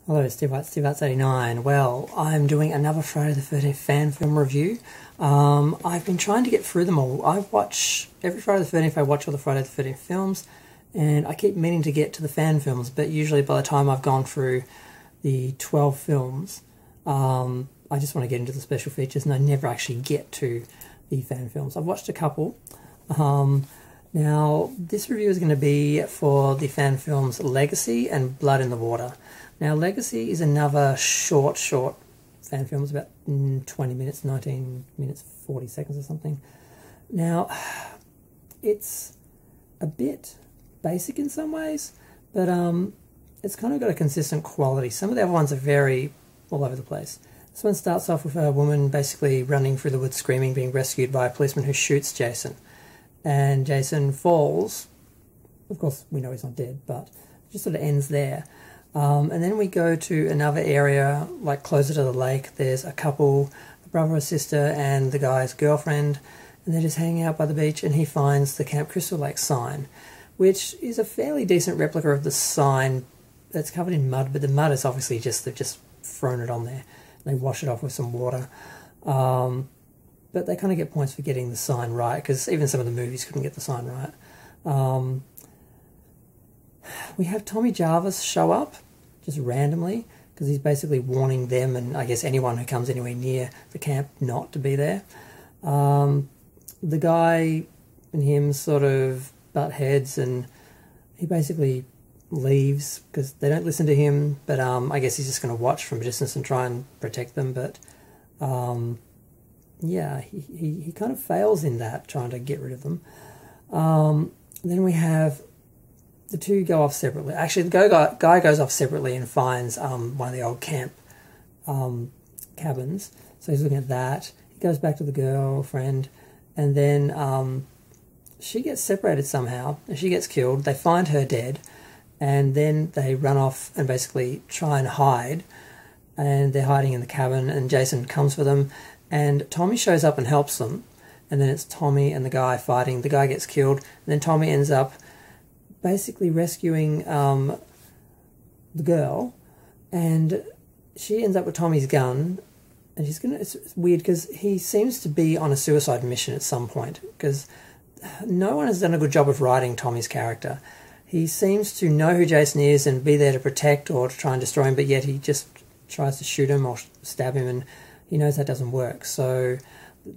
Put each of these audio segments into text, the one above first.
Hello, Steve Arts 89. Well, I'm doing another Friday the 13th fan film review. I've been trying to get through them all. I watch, every Friday the 13th I watch all the Friday the 13th films, and I keep meaning to get to the fan films, but usually by the time I've gone through the 12 films, I just want to get into the special features, and I never actually get to the fan films. I've watched a couple. Now, this review is going to be for the fan films Legacy and Blood in the Water. Now, Legacy is another short fan film. It's about 20 minutes, 19 minutes, 40 seconds or something. Now, it's a bit basic in some ways, but it's kind of got a consistent quality. Some of the other ones are very all over the place. This one starts off with a woman basically running through the woods screaming, being rescued by a policeman who shoots Jason. And Jason falls. Of course, we know he's not dead, but it just sort of ends there. And then we go to another area, like closer to the lake. There's a couple, a brother, a sister, and the guy's girlfriend, and they're just hanging out by the beach, and he finds the Camp Crystal Lake sign, which is a fairly decent replica of the sign that's covered in mud, but the mud is obviously just, they've just thrown it on there. They wash it off with some water. But they kind of get points for getting the sign right, because even some of the movies couldn't get the sign right. We have Tommy Jarvis show up, just randomly, because he's basically warning them, and I guess anyone who comes anywhere near the camp, not to be there. The guy and him sort of butt heads, and he basically leaves, because they don't listen to him, but I guess he's just going to watch from a distance and try and protect them, but... yeah, he kind of fails in that, trying to get rid of them. Then we have the two go off separately. Actually, the guy goes off separately and finds one of the old camp cabins. So he's looking at that. He goes back to the girlfriend, and then she gets separated somehow, and she gets killed. They find her dead, and then they run off and basically try and hide. And they're hiding in the cabin, and Jason comes for them. And Tommy shows up and helps them, and then it's Tommy and the guy fighting. The guy gets killed, and then Tommy ends up basically rescuing the girl, and she ends up with Tommy's gun, and she's gonna. It's weird because he seems to be on a suicide mission at some point, because no one has done a good job of writing Tommy's character. He seems to know who Jason is and be there to protect or to try and destroy him, but yet he just tries to shoot him or stab him, and he knows that doesn't work. So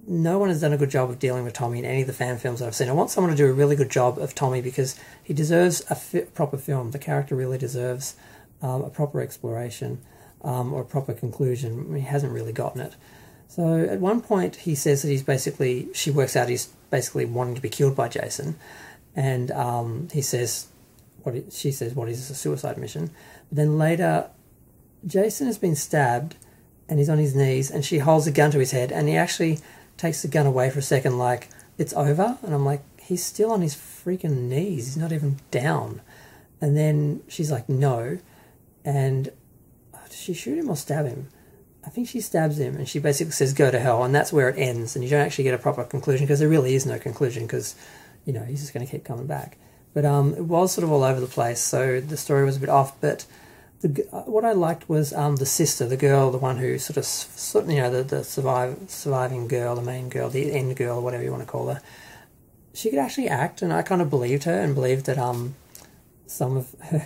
no one has done a good job of dealing with Tommy in any of the fan films that I've seen. I want someone to do a really good job of Tommy, because he deserves a proper film. The character really deserves a proper exploration or a proper conclusion. I mean, he hasn't really gotten it. So at one point he says that she works out he's basically wanting to be killed by Jason, and she says, what is a suicide mission? But then later Jason has been stabbed, and he's on his knees, and she holds a gun to his head, and he actually takes the gun away for a second like, it's over? And I'm like, he's still on his freaking knees. He's not even down. And then she's like, no. And does she shoot him or stab him? I think she stabs him, and she basically says, go to hell, and that's where it ends, and you don't actually get a proper conclusion, because there really is no conclusion, because, you know, he's just going to keep coming back. But it was sort of all over the place, so the story was a bit off, but... what I liked was the sister, the girl, the one who sort of you know, the surviving girl, the main girl, the end girl, whatever you want to call her. She could actually act, and I kind of believed her and believed that some of her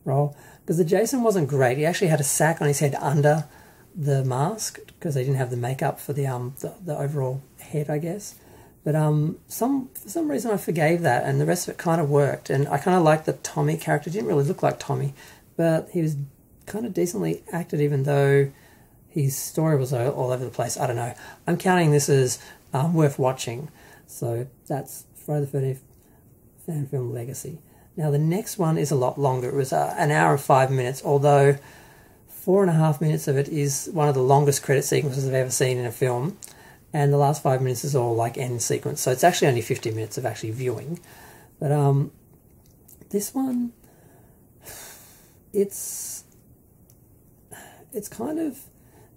role, because the Jason wasn't great. He actually had a sack on his head under the mask, because they didn't have the makeup for the overall head, I guess. But for some reason I forgave that, and the rest of it kind of worked. And I kind of liked the Tommy character. He didn't really look like Tommy, but he was kind of decently acted, even though his story was all over the place. I don't know. I'm counting this as worth watching. So that's Friday the 13th fan film Legacy. Now the next one is a lot longer. It was an hour and 5 minutes, although 4.5 minutes of it is one of the longest credit sequences I've ever seen in a film. And the last 5 minutes is all like end sequence. So it's actually only 50 minutes of actually viewing. But this one... It's kind of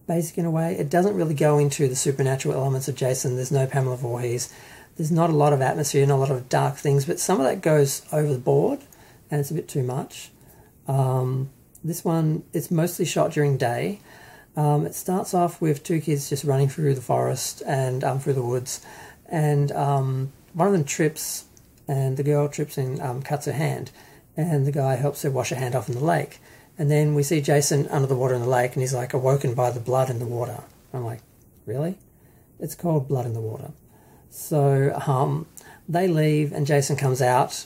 basic in a way. It doesn't really go into the supernatural elements of Jason. There's no Pamela Voorhees. There's not a lot of atmosphere, not a lot of dark things, but some of that goes over the board, and it's a bit too much. This one, it's mostly shot during day. It starts off with two kids just running through the forest and through the woods, and one of them trips, and the girl trips and cuts her hand, and the guy helps her wash her hand off in the lake. And then we see Jason under the water in the lake, and he's like awoken by the blood in the water. I'm like, really? It's called Blood in the Water. So they leave, and Jason comes out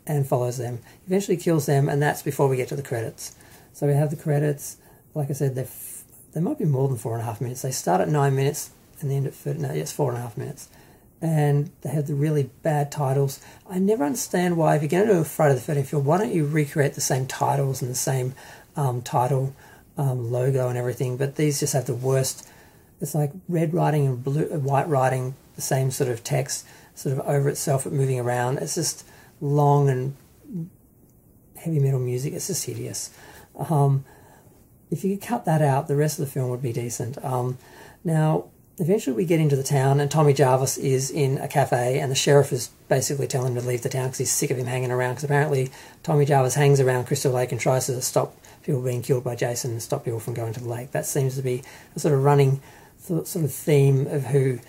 and follows them. Eventually kills them, and that's before we get to the credits. So we have the credits. Like I said, they might be more than 4.5 minutes. They start at 9 minutes and they end at 4.5 minutes. And they have the really bad titles. I never understand why, if you're going to do a Friday the 13th film, why don't you recreate the same titles and the same title logo and everything? But these just have the worst. It's like red writing and white writing, the same sort of text, sort of over itself but moving around. It's just long and heavy metal music. It's just hideous. If you could cut that out, the rest of the film would be decent. Now, eventually we get into the town, and Tommy Jarvis is in a cafe, and the sheriff is basically telling him to leave the town because he's sick of him hanging around, because apparently Tommy Jarvis hangs around Crystal Lake and tries to stop people being killed by Jason and stop people from going to the lake. That seems to be a sort of running sort of theme of who,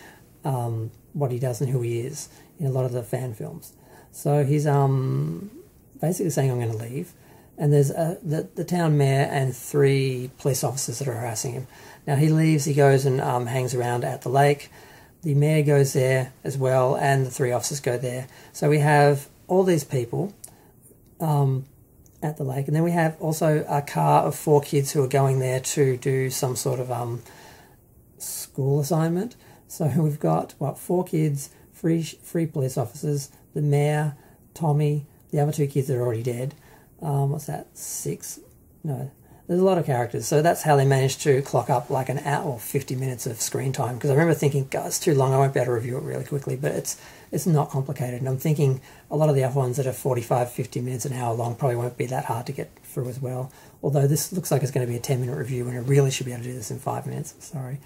what he does and who he is in a lot of the fan films. So he's basically saying, I'm going to leave. And there's the town mayor and 3 police officers that are harassing him. Now he leaves, he goes and hangs around at the lake. The mayor goes there as well, and the 3 officers go there. So we have all these people at the lake. And then we have also a car of 4 kids who are going there to do some sort of school assignment. So we've got, 4 kids, 3 police officers, the mayor, Tommy, the other 2 kids that are already dead. What's that, 6? No, there's a lot of characters. So that's how they managed to clock up like an hour or 50 minutes of screen time. Because I remember thinking, God, it's too long, I won't be able to review it really quickly. But it's not complicated. And I'm thinking a lot of the other ones that are 45, 50 minutes, an hour long probably won't be that hard to get through as well. Although this looks like it's going to be a 10-minute review, and I really should be able to do this in 5 minutes. Sorry.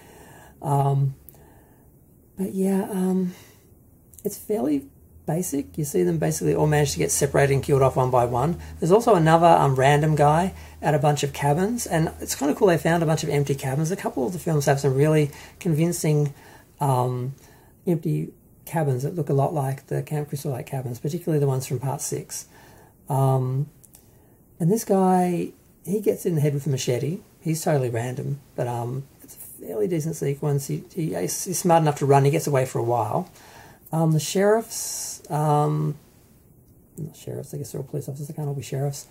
But yeah, it's fairly basic. You see them basically all manage to get separated and killed off one by one. There's also another random guy at a bunch of cabins, and it's kind of cool they found a bunch of empty cabins. A couple of the films have some really convincing empty cabins that look a lot like the Camp Crystal Lake cabins, particularly the ones from Part 6. And this guy, he gets in the head with a machete. He's totally random, but it's a fairly decent sequence. He's smart enough to run. He gets away for a while. The sheriffs, not sheriffs, I guess they're all police officers, they can't all be sheriffs.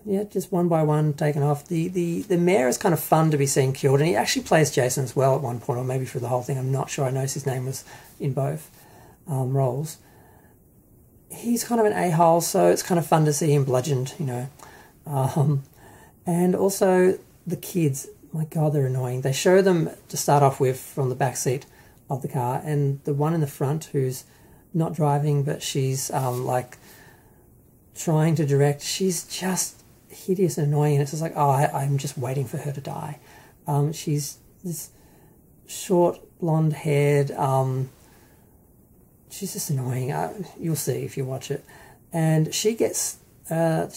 Yeah, just one by one taken off. The mayor is kind of fun to be seen killed, and he actually plays Jason as well at one point, or maybe for the whole thing, I'm not sure. I noticed his name was in both roles. He's kind of an a-hole, so it's kind of fun to see him bludgeoned, you know. And also the kids, my God, they're annoying. They show them to start off with from the back seat of the car, and the one in the front who's not driving, but she's like trying to direct, she's just hideous and annoying, and it's just like, oh, I'm just waiting for her to die. She's this short blonde haired, she's just annoying. You'll see if you watch it. And she gets the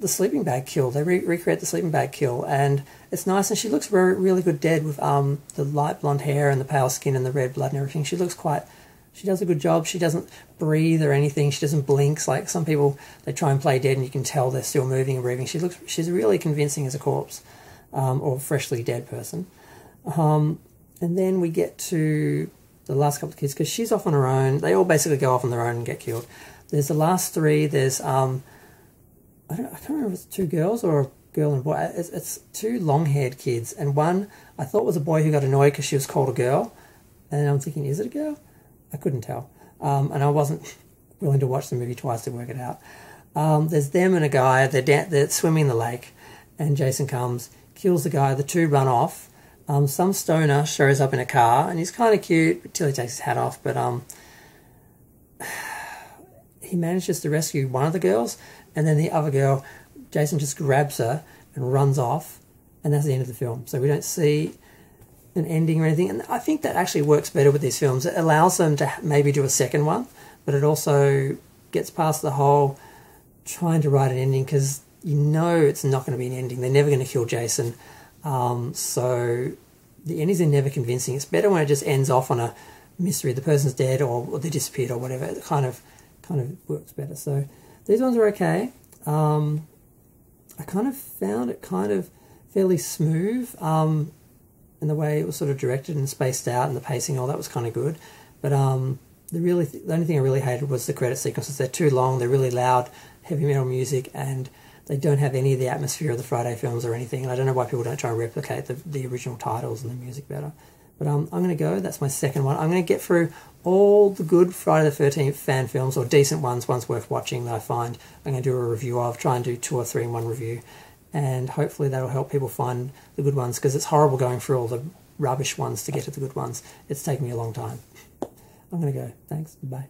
sleeping bag kill. They recreate the sleeping bag kill, and it's nice, and she looks really good dead with the light blonde hair and the pale skin and the red blood and everything. She does a good job. She doesn't breathe or anything. She doesn't blink. Like some people, they try and play dead and you can tell they're still moving and breathing. She's really convincing as a corpse or freshly dead person. And then we get to the last couple of kids, because she's off on her own. They all basically go off on their own and get killed. There's the last 3. There's I can't remember if it's 2 girls or a girl and a boy. It's 2 long-haired kids, and one I thought was a boy who got annoyed because she was called a girl, and I'm thinking, is it a girl? I couldn't tell, and I wasn't willing to watch the movie twice to work it out. There's them and a guy. They're swimming in the lake, and Jason comes, kills the guy. The 2 run off. Some stoner shows up in a car, and he's kind of cute until he takes his hat off, but he manages to rescue one of the girls, and then the other girl, Jason just grabs her and runs off, and that's the end of the film. So we don't see an ending or anything, and I think that actually works better with these films. It allows them to maybe do a second one, but it also gets past the whole trying to write an ending, because you know it's not going to be an ending. They're never going to kill Jason. So the endings are never convincing. It's better when it just ends off on a mystery. The person's dead or they disappeared or whatever. It kind of works better. So these ones are okay. I kind of found it kind of fairly smooth in the way it was sort of directed and spaced out, and the pacing, all that was kind of good. But the only thing I really hated was the credit sequences. They're too long. They're really loud, heavy metal music, and they don't have any of the atmosphere of the Friday films or anything. And I don't know why people don't try and replicate the original titles and the music better. But I'm going to go. That's my second one. I'm going to get through all the good Friday the 13th fan films, or decent ones worth watching that I find. I'm going to do a review of, try and do 2 or 3 in one review. And hopefully that'll help people find the good ones, because it's horrible going through all the rubbish ones to get to the good ones. It's taken me a long time. I'm going to go. Thanks. Bye.